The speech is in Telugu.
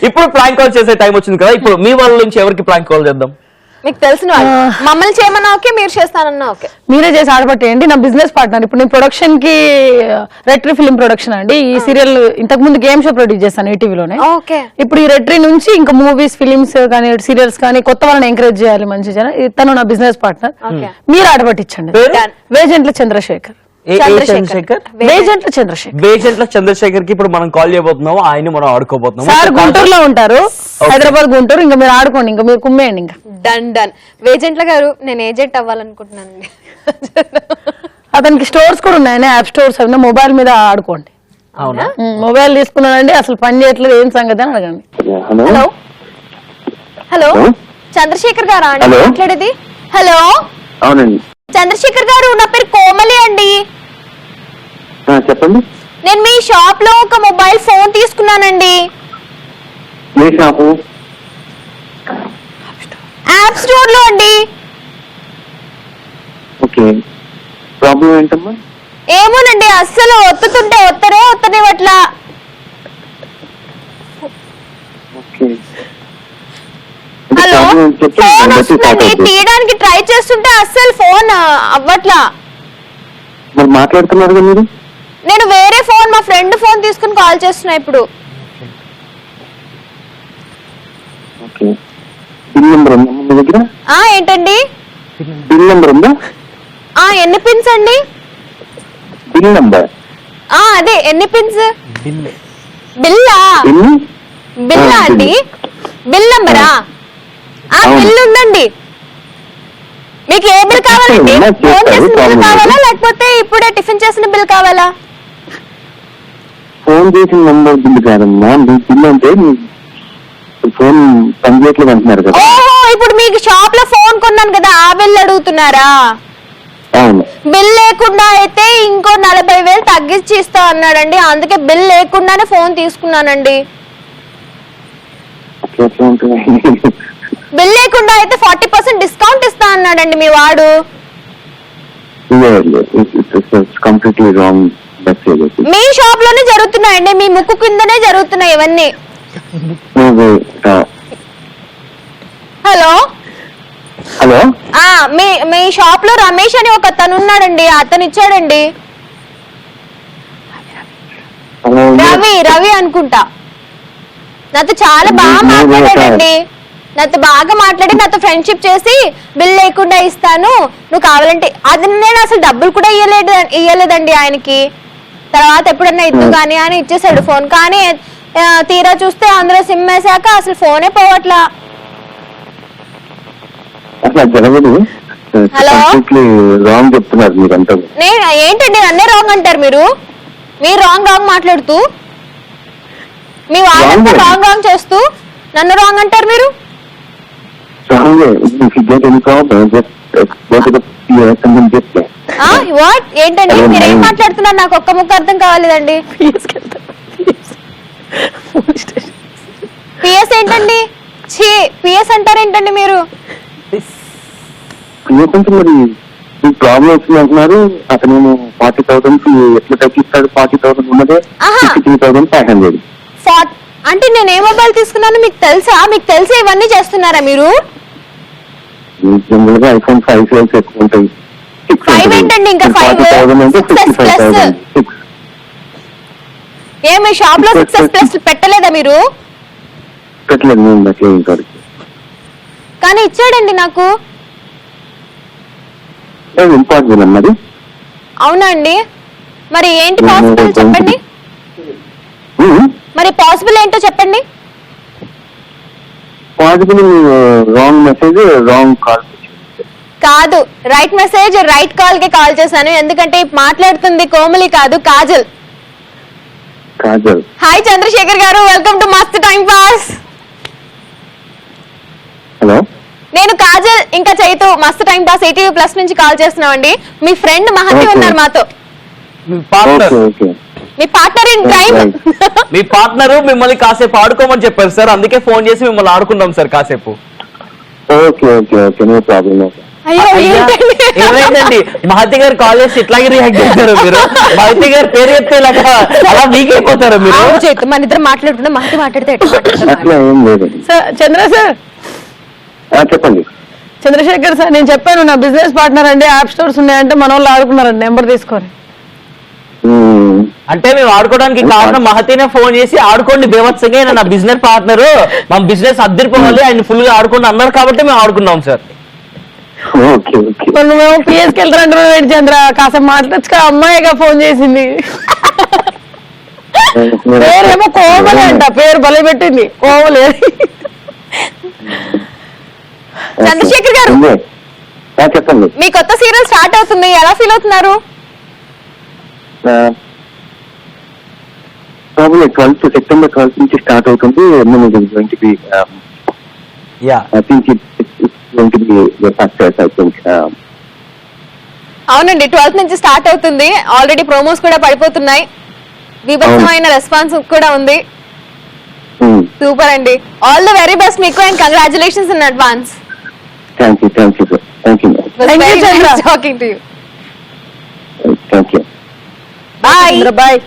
ఇప్పుడు ప్రాంక్ కాల్ చేసే టైం వచ్చింది కదా, ఇప్పుడు మీ వాళ్ళ నుంచి ఎవరికి ప్రాంక్ కాల్ చేద్దాం? మీకు తెలిసిన వాళ్ళు మమ్మల్ని చేయమన్నా ఓకే, మీరు చేస్తానన్నా ఓకే. మీరే చేసి ఆడపట్టేయండి. నా బిజినెస్ పార్ట్నర్. ఇప్పుడు నేను ప్రొడక్షన్ కి రెట్రీ ఫిలిం ప్రొడక్షన్ అండి. ఈ సీరియల్ ఇంతకు ముందు గేమ్ షో ప్రొడ్యూస్ చేస్తాను ఈటీవీలోనే. ఓకే. ఇప్పుడు ఈ రెట్రీ నుంచి ఇంకా మూవీస్, ఫిలిమ్స్ కానీ సీరియల్స్ కానీ కొత్త వాళ్ళని ఎంకరేజ్ చేయాలి మంచిగా. తను నా బిజినెస్ పార్ట్నర్. మీరు ఆడపట్టించండి. వేజెంట్ల చంద్రశేఖర్. వేజెంట్ల చంద్రశేఖర్ కి ఇప్పుడు మనం కాల్ చేయబోతున్నాము. ఆయన మనం ఆడుకోబోతున్నాం. సార్ గుంటూరులో ఉంటారు, హైదరాబాద్ గుంటూరు. ఇంకా మీరు ఆడుకోండి, ఇంకా మీరు కుమ్మేయండి. ఇంకా డన్. వేజెంట్ల గారు, నేను ఏజెంట్ అవ్వాలనుకుంటున్నానండి. అతనికి స్టోర్స్ కూడా ఉన్నాయని, యాప్ స్టోర్స్ అవి. మొబైల్ మీద ఆడుకోండి. అవునా? మొబైల్ తీసుకున్నానండి, అసలు పని చేయట్లేదు, ఏం సంగతి అని అడగండి. హలో చంద్రశేఖర్ గారా అండి మాట్లాడేది? హలో అవునండి చంద్రశేఖర్ గారు, నా పేరు కోమలి అండి. చెప్పండి. నేను మీ షాప్ లో ఒక మొబైల్ ఫోన్ తీసుకున్నానండి. ఏ షాపు? యాప్ స్టోర్ లో అండి. ఓకే, ప్రాబ్లం ఏంటమ్మా? ఏమోనండి, అస్సలు ఒత్తుతుంటే ఒత్తనే అట్లా. ఓకే, హలో, ఫోన్ వస్తుందండి, తీయడానికి ట్రై చేస్తుంటే అస్సలు ఫోన్ అవ్వట్లా. మరి మాట్లాడుతున్నారు కదా మీరు? నేను వేరే ఫోన్, మా ఫ్రెండ్ ఫోన్ తీసుకుని కాల్ చేస్తున్నా ఇప్పుడు. ఓకే, బిల్ నెంబర్ ఉందా మీ దగ్గర? ఏంటండి? బిల్ నెంబర్ ఉందా? ఎన్ని పిన్స్ అండి? బిల్ నెంబర్ అదే ఎన్ని పిన్స్? బిల్లా అండి? బిల్ నెంబరా? బిల్ ఉందండి. మీకు ఏ బిల్ కావాలండి? ఫోన్ చేసిన బిల్ కావాలా, లేకపోతే ఇప్పుడే టిఫిన్ చేసిన బిల్ కావాలా? ఫోన్ చేసిన నెంబర్ బిల్ కాదమ్మా, మీ బిల్ అంటే ఫోన్ పనిచేయట్లేదు అంటున్నారు కదా. ఓహో, ఇప్పుడు మీకు షాప్ లో ఫోన్ కొన్నాను కదా, ఆ బిల్ అడుగుతున్నారా? అవును. బిల్ లేకుండా అయితే ఇంకో 40,000 తగ్గించి ఇస్తా అన్నాడండి, అందుకే బిల్ లేకుండానే ఫోన్ తీసుకున్నానండి. బిల్ లేకుండా అయితే 40% డిస్కౌంట్ ఇస్తా అన్నాడండి మీ వాడు. Completely wrong. మీ షాప్ లోనే జరుగుతున్నాయండి, మీ ముక్కు కిందనే జరుగుతున్నాయి ఇవన్నీ. హలో హలో, మీ షాప్ లో రమేష్ అని ఒక అతను ఉన్నాడండి, అతను ఇచ్చాడండి. రవి అనుకుంటా. నాతో చాలా బాగా మాట్లాడాడండి. నాతో బాగా మాట్లాడి నాతో ఫ్రెండ్షిప్ చేసి బిల్ లేకుండా ఇస్తాను, నువ్వు కావాలంటే. అది నేను అసలు డబ్బులు కూడా ఇయ్యలేదండి ఆయనకి. తర్వాత ఎప్పుడన్నా ఇద్దు కానీ అని ఇచ్చేసాడు ఫోన్. కానీ తీరా చూస్తే అందులో సిమ్ వేసాక అసలు ఫోనే పోవట్లా. హలో, రాంగ్ చెప్తున్నారు మీరంతా. ఏంటండి నన్నే రాంగ్ అంటారు మీరు? మీరు రాంగ్ మాట్లాడుతూ, మీ వాళ్ళంతా రాంగ్ చేస్తూ నన్ను రాంగ్ అంటారు మీరు. వాట్ ఏంటండి మీరేం మాట్లాడుతున్నారు? నాకు ఒక్క ముక్క అర్థం కావాలేదండి. పిఎస్ ఏంటండి? పిఎస్ అంటారేంటండి మీరు? మరి ప్రాబ్లం వచ్చింది అంటున్నారు. అతను 40,000 ఎట్లా తగ్గిస్తాడు? 40,000 ఉన్నదే 53,500. అంటే నేను ఏ మొబైల్ తీసుకున్నాను మీకు తెలుసా? మీకు తెలిసి ఇవన్నీ చేస్తున్నారా మీరు? జనరల్ గా iPhone 5 సేల్స్ ఎక్కువ ఉంటాయి. 5 ఏంటండి? ఇంకా 5 మీ షాప్ లో 6S+ పెట్టలేదా మీరు? పెట్టలేదు. కానీ ఇచ్చాడండి నాకు. ఇంపార్టెంట్ అన్నది. అవునా అండి? మరి ఏంటి పాసిబుల్ చెప్పండి. మరి పాసిబుల్ ఏంటో చెప్పండి. Possible wrong message, wrong call కాదు, రైట్ మెసేజ్ రైట్ కాల్ కి కాల్ చేశాను. ఎందుకంటే మాట్లాడుతుంది కోమలి కాదు, Kajal. Hi Chandrasekhar garu, welcome to Mast time pass. Hello, నేను కాజల్ ఇంకా Chaitu Mast time pass ATV+ నుంచి కాల్ చేస్తున్నామండి. మీ ఫ్రెండ్ మహతి ఉన్నారు మాతో. మీ పార్ట్నర్ ఇన్ క్రైమ్. మీ పార్ట్నర్ మిమ్మల్ని కాసేపు ఆడుకోమని చెప్పారు సార్, అందుకే ఫోన్ చేసి మిమ్మల్ని ఆడుకుందాం సార్ కాసేపు. Okay, no problem. అయ్యో, అయ్యా, ఏంటండి? ఏమైందండి మహతి గారు కాల్ చేసి ఇట్లాగే రియాక్ట్ చేస్తారు మీరు మహతి గారు పేరు చెప్తే ఇలాగా అలా వీక్ అయిపోతారు మీరు ఆగు చైతు, మన ఇద్దరు మాట్లాడుకుంటే మహతి మాట్లాడితే ఎట్లా మాట్లాడతారు? అట్లా ఏం లేదు. సార్ చంద్ర సార్, చెప్పండి. చంద్రశేఖర్ సార్, నేను చెప్పాను నా బిజినెస్ పార్ట్నర్ అండి, యాప్ స్టోర్స్ ఉన్నాయంటే మన వాళ్ళు ఆడుకున్నారండి నెంబర్ తీసుకొని. అంటే మేము ఆడుకోవడానికి కారణం మహతినే ఫోన్ చేసి ఆడుకోండి బేవత్సంగా ఈయన నా బిజినెస్ పార్ట్నర్, మా బిజినెస్ అద్దరిపోవాలి ఆయన ఫుల్ గా ఆడుకోండి అన్నారు కాబట్టి మేము ఆడుకున్నాం సార్. Okay okay. మొన్న మేము పిఎస్కి వెళ్తారంటున్నాం ఏంటి చంద్ర, కాస్త మాట్లాడచ్చుగా, అమ్మాయిగా ఫోన్ చేసింది. పేరేమో కోమలే అంట, పేరు భలే పెట్టింది కోమలే. చంద్రశేఖర్ గారు, చెప్పండి. మీ కొత్త సీరియల్ స్టార్ట్ అవుతుంది, ఎలా ఫీల్ అవుతున్నారు? ప్రాబ్లమ్ 12th September 12th నుంచి స్టార్ట్ అవుతుంది. Yeah I think it's going to be the success, I think. అవునండి, 12th నుంచి స్టార్ట్ అవుతుంది. ఆల్రెడీ ప్రోమోస్ కూడా పడిపోతున్నాయి, విభత్సమైన రెస్పాన్స్ కూడా ఉంది. సూపర్ అండి, ఆల్ ద వెరీ బెస్ట్ మీకు and congratulations in advance. Thank you, sir. Thank you, ma'am. Very Chandra. nice talking to you. Thank you. Bye. Bye.